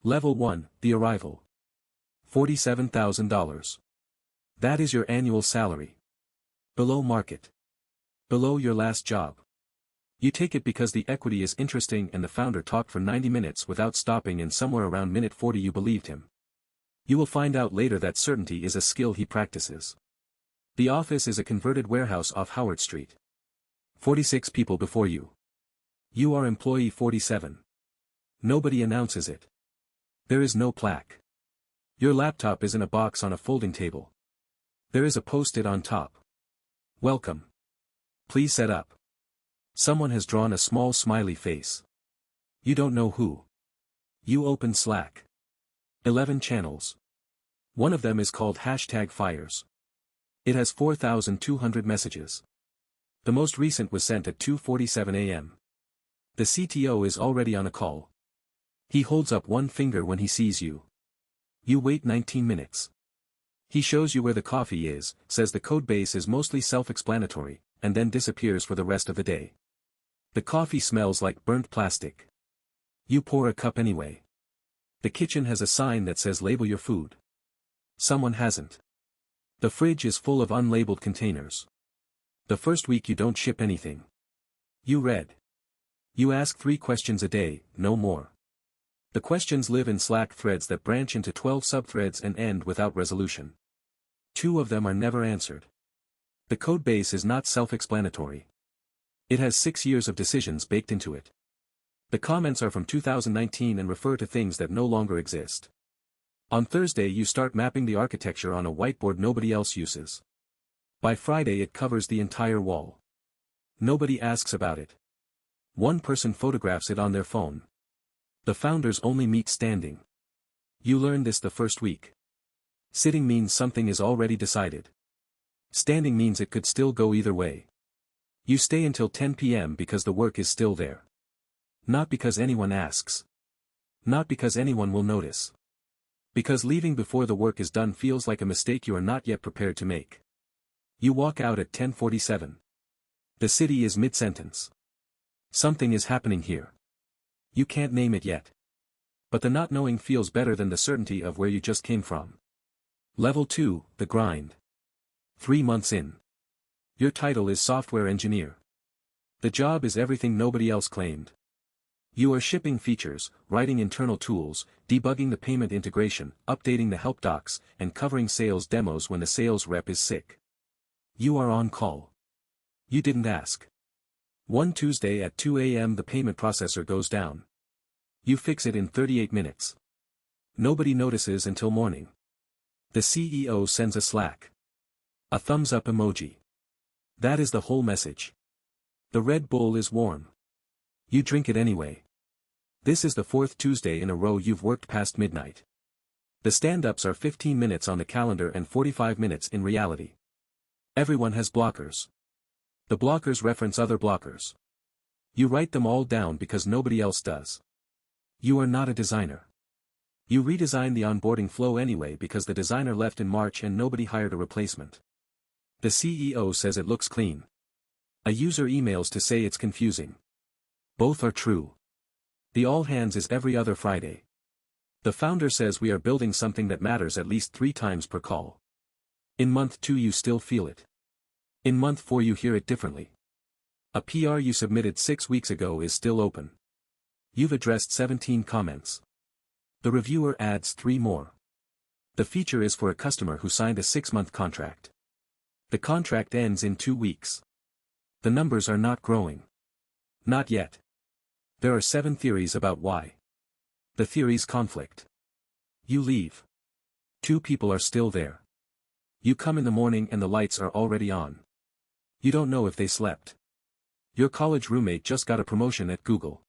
Level 1, the arrival. $47,000. That is your annual salary. Below market. Below your last job. You take it because the equity is interesting and the founder talked for 90 minutes without stopping, and somewhere around minute 40 you believed him. You will find out later that certainty is a skill he practices. The office is a converted warehouse off Howard Street. 46 people before you. You are employee 47. Nobody announces it. There is no plaque. Your laptop is in a box on a folding table. There is a post-it on top. Welcome. Please set up. Someone has drawn a small smiley face. You don't know who. You open Slack. 11 channels. One of them is called #fires. It has 4,200 messages. The most recent was sent at 2:47 a.m. The CTO is already on a call. He holds up one finger when he sees you. You wait 19 minutes. He shows you where the coffee is, says the codebase is mostly self-explanatory, and then disappears for the rest of the day. The coffee smells like burnt plastic. You pour a cup anyway. The kitchen has a sign that says label your food. Someone hasn't. The fridge is full of unlabeled containers. The first week you don't ship anything. You read. You ask 3 questions a day, no more. The questions live in Slack threads that branch into 12 subthreads and end without resolution. 2 of them are never answered. The codebase is not self-explanatory. It has 6 years of decisions baked into it. The comments are from 2019 and refer to things that no longer exist. On Thursday you start mapping the architecture on a whiteboard nobody else uses. By Friday it covers the entire wall. Nobody asks about it. One person photographs it on their phone. The founders only meet standing. You learn this the first week. Sitting means something is already decided. Standing means it could still go either way. You stay until 10 p.m. because the work is still there. Not because anyone asks. Not because anyone will notice. Because leaving before the work is done feels like a mistake you are not yet prepared to make. You walk out at 10:47. The city is mid-sentence. Something is happening here. You can't name it yet. But the not knowing feels better than the certainty of where you just came from. Level 2, the grind. 3 months in. Your title is software engineer. The job is everything nobody else claimed. You are shipping features, writing internal tools, debugging the payment integration, updating the help docs, and covering sales demos when the sales rep is sick. You are on call. You didn't ask. One Tuesday at 2 a.m. the payment processor goes down. You fix it in 38 minutes. Nobody notices until morning. The CEO sends a Slack. A thumbs up emoji. That is the whole message. The Red Bull is warm. You drink it anyway. This is the 4th Tuesday in a row you've worked past midnight. The stand-ups are 15 minutes on the calendar and 45 minutes in reality. Everyone has blockers. The blockers reference other blockers. You write them all down because nobody else does. You are not a designer. You redesign the onboarding flow anyway because the designer left in March and nobody hired a replacement. The CEO says it looks clean. A user emails to say it's confusing. Both are true. The all hands is every other Friday. The founder says we are building something that matters at least 3 times per call. In month 2 you still feel it. In month 4 you hear it differently. A PR you submitted 6 weeks ago is still open. You've addressed 17 comments. The reviewer adds 3 more. The feature is for a customer who signed a 6-month contract. The contract ends in 2 weeks. The numbers are not growing. Not yet. There are 7 theories about why. The theories conflict. You leave. 2 people are still there. You come in the morning and the lights are already on. You don't know if they slept. Your college roommate just got a promotion at Google.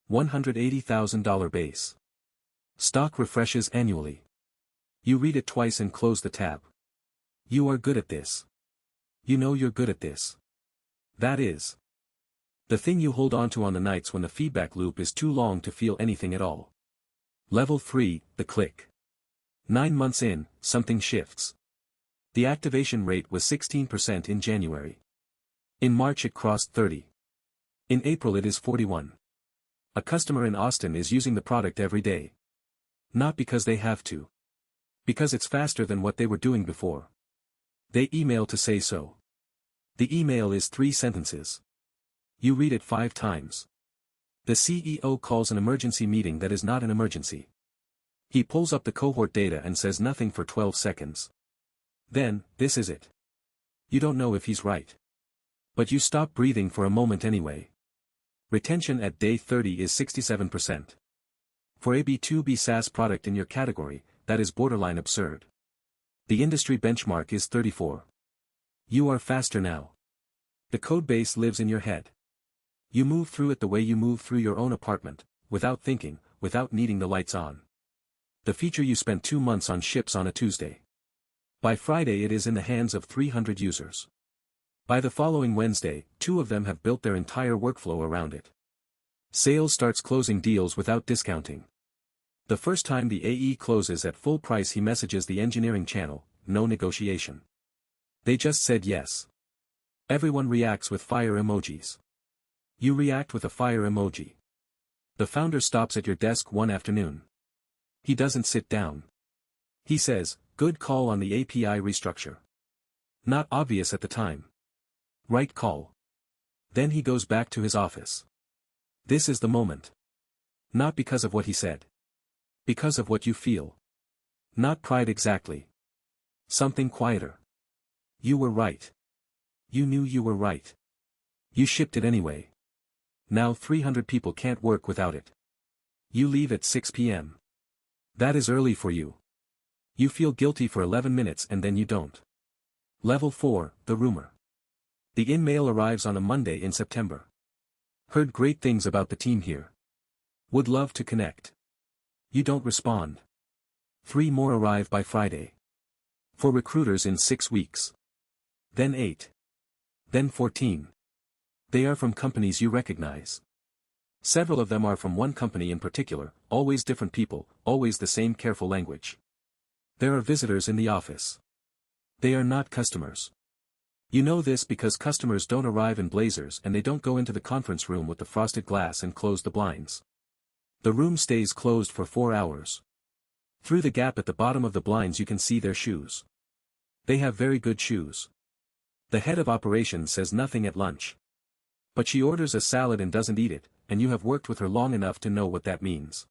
$180,000 base. Stock refreshes annually. You read it twice and close the tab. You are good at this. You know you're good at this. That is the thing you hold on to on the nights when the feedback loop is too long to feel anything at all. Level 3, the click. 9 months in, something shifts. The activation rate was 16% in January. In March it crossed 30. In April it is 41. A customer in Austin is using the product every day. Not because they have to. Because it's faster than what they were doing before. They email to say so. The email is 3 sentences. You read it 5 times. The CEO calls an emergency meeting that is not an emergency. He pulls up the cohort data and says nothing for 12 seconds. Then, this is it. You don't know if he's right. But you stop breathing for a moment anyway. Retention at day 30 is 67%. For a B2B SaaS product in your category, that is borderline absurd. The industry benchmark is 34. You are faster now. The codebase lives in your head. You move through it the way you move through your own apartment, without thinking, without needing the lights on. The feature you spent 2 months on ships on a Tuesday. By Friday it is in the hands of 300 users. By the following Wednesday, 2 of them have built their entire workflow around it. Sales starts closing deals without discounting. The first time the AE closes at full price he messages the engineering channel, no negotiation. They just said yes. Everyone reacts with fire emojis. You react with a fire emoji. The founder stops at your desk one afternoon. He doesn't sit down. He says, "Good call on the API restructure." Not obvious at the time. Right call. Then he goes back to his office. This is the moment. Not because of what he said. Because of what you feel. Not pride exactly. Something quieter. You were right. You knew you were right. You shipped it anyway. Now 300 people can't work without it. You leave at 6 p.m. That is early for you. You feel guilty for 11 minutes and then you don't. Level 4, the rumor. The in-mail arrives on a Monday in September. Heard great things about the team here. Would love to connect. You don't respond. 3 more arrive by Friday. For recruiters in 6 weeks. Then 8. Then 14. They are from companies you recognize. Several of them are from one company in particular, always different people, always the same careful language. There are visitors in the office. They are not customers. You know this because customers don't arrive in blazers and they don't go into the conference room with the frosted glass and close the blinds. The room stays closed for 4 hours. Through the gap at the bottom of the blinds you can see their shoes. They have very good shoes. The head of operations says nothing at lunch. But she orders a salad and doesn't eat it, and you have worked with her long enough to know what that means.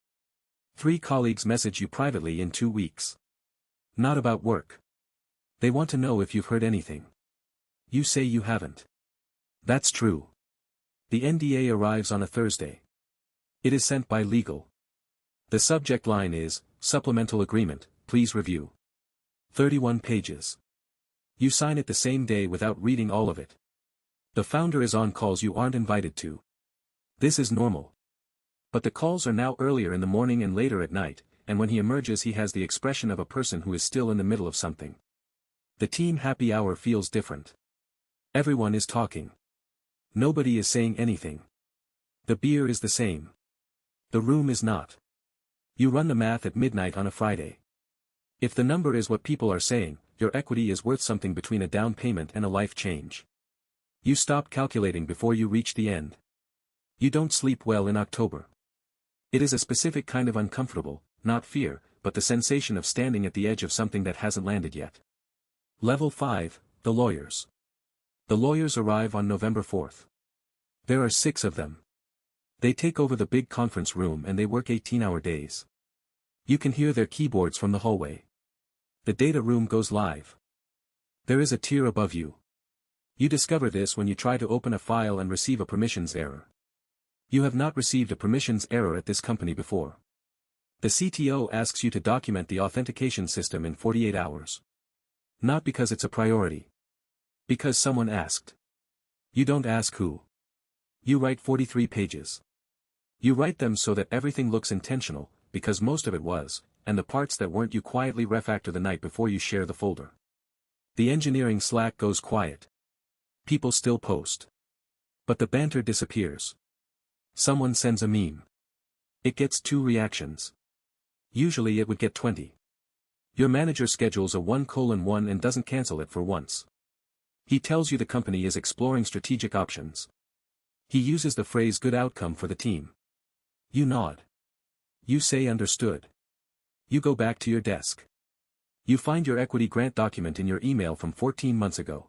3 colleagues message you privately in 2 weeks. Not about work. They want to know if you've heard anything. You say you haven't. That's true. The NDA arrives on a Thursday. It is sent by legal. The subject line is, Supplemental Agreement, please review. 31 pages. You sign it the same day without reading all of it. The founder is on calls you aren't invited to. This is normal. But the calls are now earlier in the morning and later at night, and when he emerges he has the expression of a person who is still in the middle of something. The team happy hour feels different. Everyone is talking. Nobody is saying anything. The beer is the same. The room is not. You run the math at midnight on a Friday. If the number is what people are saying, your equity is worth something between a down payment and a life change. You stop calculating before you reach the end. You don't sleep well in October. It is a specific kind of uncomfortable, not fear, but the sensation of standing at the edge of something that hasn't landed yet. Level 5, the lawyers. The lawyers arrive on November 4th. There are 6 of them. They take over the big conference room and they work 18-hour days. You can hear their keyboards from the hallway. The data room goes live. There is a tier above you. You discover this when you try to open a file and receive a permissions error. You have not received a permissions error at this company before. The CTO asks you to document the authentication system in 48 hours. Not because it's a priority. Because someone asked. You don't ask who. You write 43 pages. You write them so that everything looks intentional, because most of it was, and the parts that weren't you quietly refactor the night before you share the folder. The engineering Slack goes quiet. People still post. But the banter disappears. Someone sends a meme. It gets 2 reactions. Usually it would get 20. Your manager schedules a 1:1 and doesn't cancel it for once. He tells you the company is exploring strategic options. He uses the phrase good outcome for the team. You nod. You say understood. You go back to your desk. You find your equity grant document in your email from 14 months ago.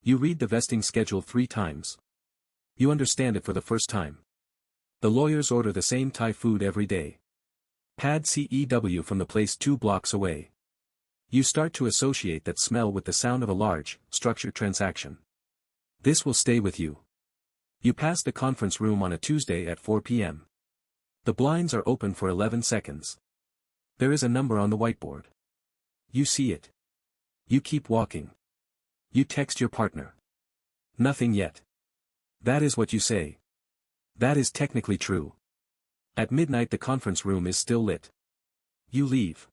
You read the vesting schedule 3 times. You understand it for the first time. The lawyers order the same Thai food every day. Pad CEW from the place 2 blocks away. You start to associate that smell with the sound of a large, structured transaction. This will stay with you. You pass the conference room on a Tuesday at 4 p.m. The blinds are open for 11 seconds. There is a number on the whiteboard. You see it. You keep walking. You text your partner. Nothing yet. That is what you say. That is technically true. At midnight the conference room is still lit. You leave.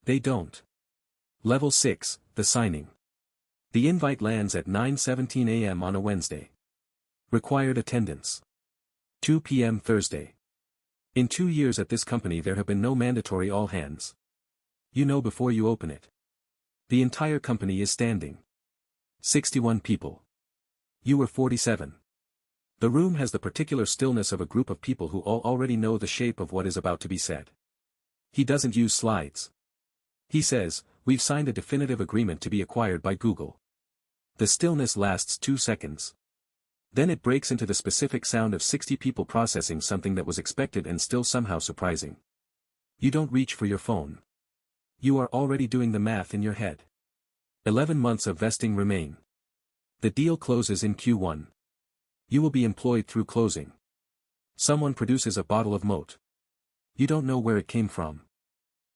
They don't. Level 6, the signing. The invite lands at 9:17 a.m. on a Wednesday. Required attendance. 2 p.m. Thursday. In 2 years at this company there have been no mandatory all hands. You know before you open it. The entire company is standing. 61 people. You were 47. The room has the particular stillness of a group of people who all already know the shape of what is about to be said. He doesn't use slides. He says, "We've signed a definitive agreement to be acquired by Google." The stillness lasts 2 seconds. Then it breaks into the specific sound of 60 people processing something that was expected and still somehow surprising. You don't reach for your phone. You are already doing the math in your head. 11 months of vesting remain. The deal closes in Q1. You will be employed through closing. Someone produces a bottle of moat. You don't know where it came from.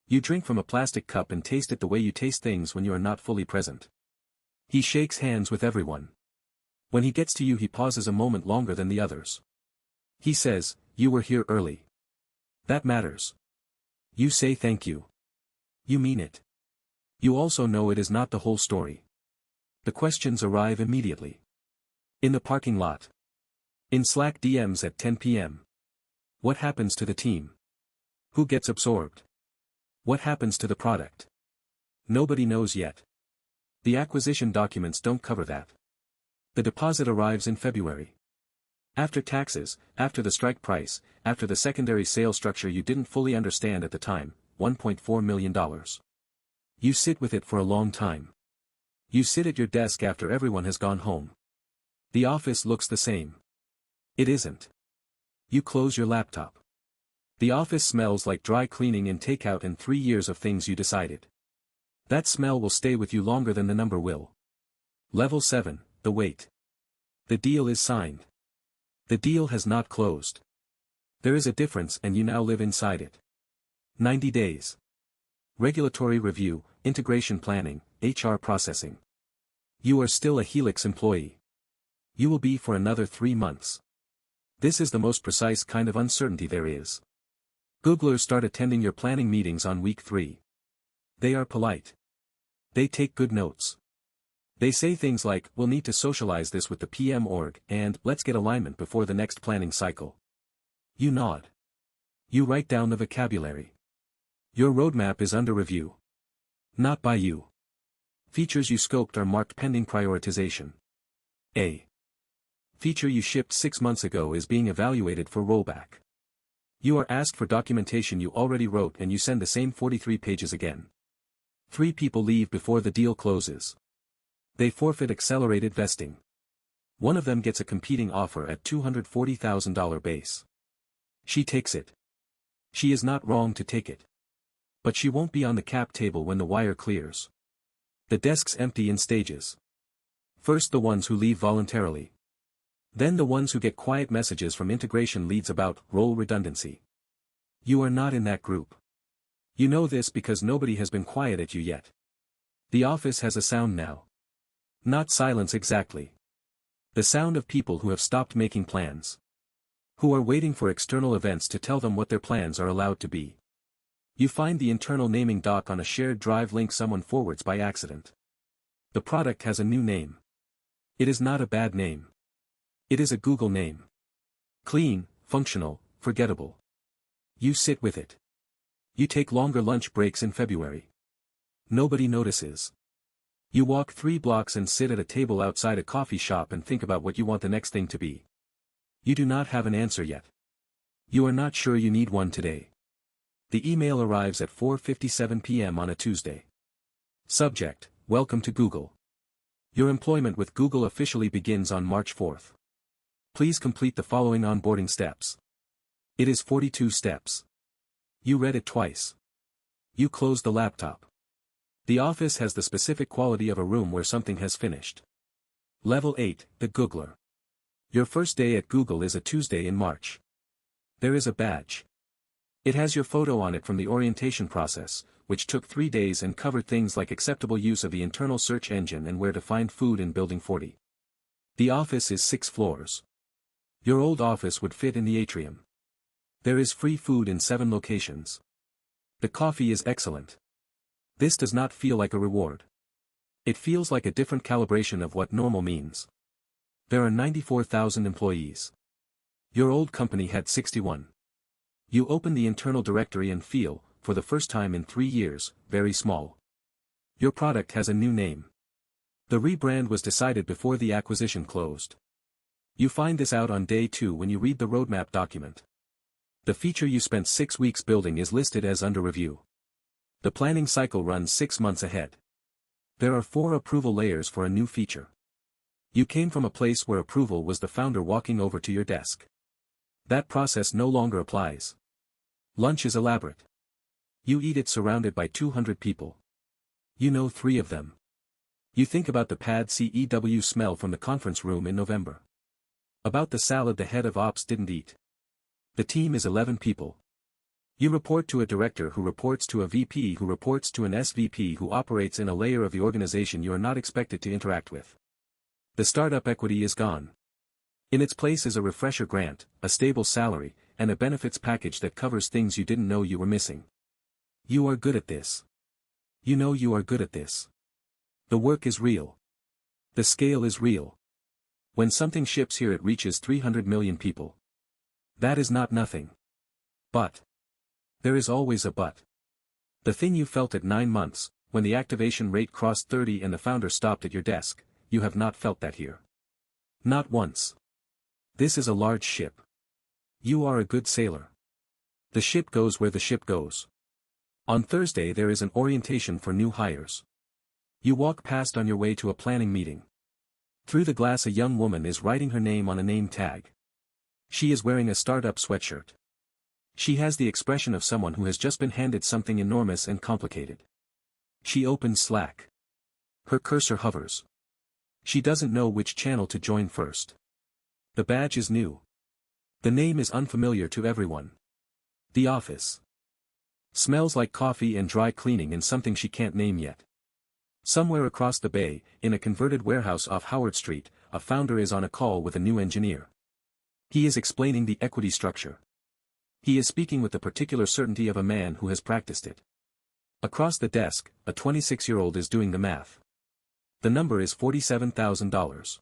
You drink from a plastic cup and taste it the way you taste things when you are not fully present. He shakes hands with everyone. When he gets to you he pauses a moment longer than the others. He says, "You were here early. That matters." You say thank you. You mean it. You also know it is not the whole story. The questions arrive immediately. In the parking lot. In Slack DMs at 10 p.m. What happens to the team? Who gets absorbed? What happens to the product? Nobody knows yet. The acquisition documents don't cover that. The deposit arrives in February. After taxes, after the strike price, after the secondary sale structure you didn't fully understand at the time, $1.4 million. You sit with it for a long time. You sit at your desk after everyone has gone home. The office looks the same. It isn't. You close your laptop. The office smells like dry cleaning and takeout and 3 years of things you decided. That smell will stay with you longer than the number will. Level 7, the wait. The deal is signed. The deal has not closed. There is a difference and you now live inside it. 90 days. Regulatory review, integration planning, HR processing. You are still a Helix employee. You will be for another 3 months. This is the most precise kind of uncertainty there is. Googlers start attending your planning meetings on week 3. They are polite. They take good notes. They say things like, "We'll need to socialize this with the PM org," and "Let's get alignment before the next planning cycle." You nod. You write down the vocabulary. Your roadmap is under review. Not by you. Features you scoped are marked pending prioritization. A feature you shipped 6 months ago is being evaluated for rollback. You are asked for documentation you already wrote and you send the same 43 pages again. 3 people leave before the deal closes. They forfeit accelerated vesting. One of them gets a competing offer at $240,000 base. She takes it. She is not wrong to take it. But she won't be on the cap table when the wire clears. The desks empty in stages. First the ones who leave voluntarily. Then the ones who get quiet messages from integration leads about role redundancy. You are not in that group. You know this because nobody has been quiet at you yet. The office has a sound now. Not silence exactly. The sound of people who have stopped making plans. Who are waiting for external events to tell them what their plans are allowed to be. You find the internal naming doc on a shared drive link someone forwards by accident. The product has a new name. It is not a bad name. It is a Google name. Clean, functional, forgettable. You sit with it. You take longer lunch breaks in February. Nobody notices. You walk 3 blocks and sit at a table outside a coffee shop and think about what you want the next thing to be. You do not have an answer yet. You are not sure you need one today. The email arrives at 4:57 p.m. on a Tuesday. Subject: Welcome to Google. Your employment with Google officially begins on March 4th. Please complete the following onboarding steps. It is 42 steps. You read it twice. You closed the laptop. The office has the specific quality of a room where something has finished. Level 8, the Googler. Your first day at Google is a Tuesday in March. There is a badge. It has your photo on it from the orientation process, which took 3 days and covered things like acceptable use of the internal search engine and where to find food in Building 40. The office is 6 floors. Your old office would fit in the atrium. There is free food in 7 locations. The coffee is excellent. This does not feel like a reward. It feels like a different calibration of what normal means. There are 94,000 employees. Your old company had 61. You open the internal directory and feel, for the first time in 3 years, very small. Your product has a new name. The rebrand was decided before the acquisition closed. You find this out on day 2 when you read the roadmap document. The feature you spent 6 weeks building is listed as under review. The planning cycle runs 6 months ahead. There are 4 approval layers for a new feature. You came from a place where approval was the founder walking over to your desk. That process no longer applies. Lunch is elaborate. You eat it surrounded by 200 people. You know 3 of them. You think about the pad CEW smell from the conference room in November. About the salad the head of ops didn't eat. The team is 11 people. You report to a director who reports to a VP who reports to an SVP who operates in a layer of the organization you are not expected to interact with. The startup equity is gone. In its place is a refresher grant, a stable salary, and a benefits package that covers things you didn't know you were missing. You are good at this. You know you are good at this. The work is real. The scale is real. When something ships here it reaches 300 million people. That is not nothing. But. There is always a but. The thing you felt at 9 months, when the activation rate crossed 30 and the founder stopped at your desk, you have not felt that here. Not once. This is a large ship. You are a good sailor. The ship goes where the ship goes. On Thursday there is an orientation for new hires. You walk past on your way to a planning meeting. Through the glass a young woman is writing her name on a name tag. She is wearing a startup sweatshirt. She has the expression of someone who has just been handed something enormous and complicated. She opens Slack. Her cursor hovers. She doesn't know which channel to join first. The badge is new. The name is unfamiliar to everyone. The office. Smells like coffee and dry cleaning and something she can't name yet. Somewhere across the bay, in a converted warehouse off Howard Street, a founder is on a call with a new engineer. He is explaining the equity structure. He is speaking with the particular certainty of a man who has practiced it. Across the desk, a 26-year-old is doing the math. The number is $47,000.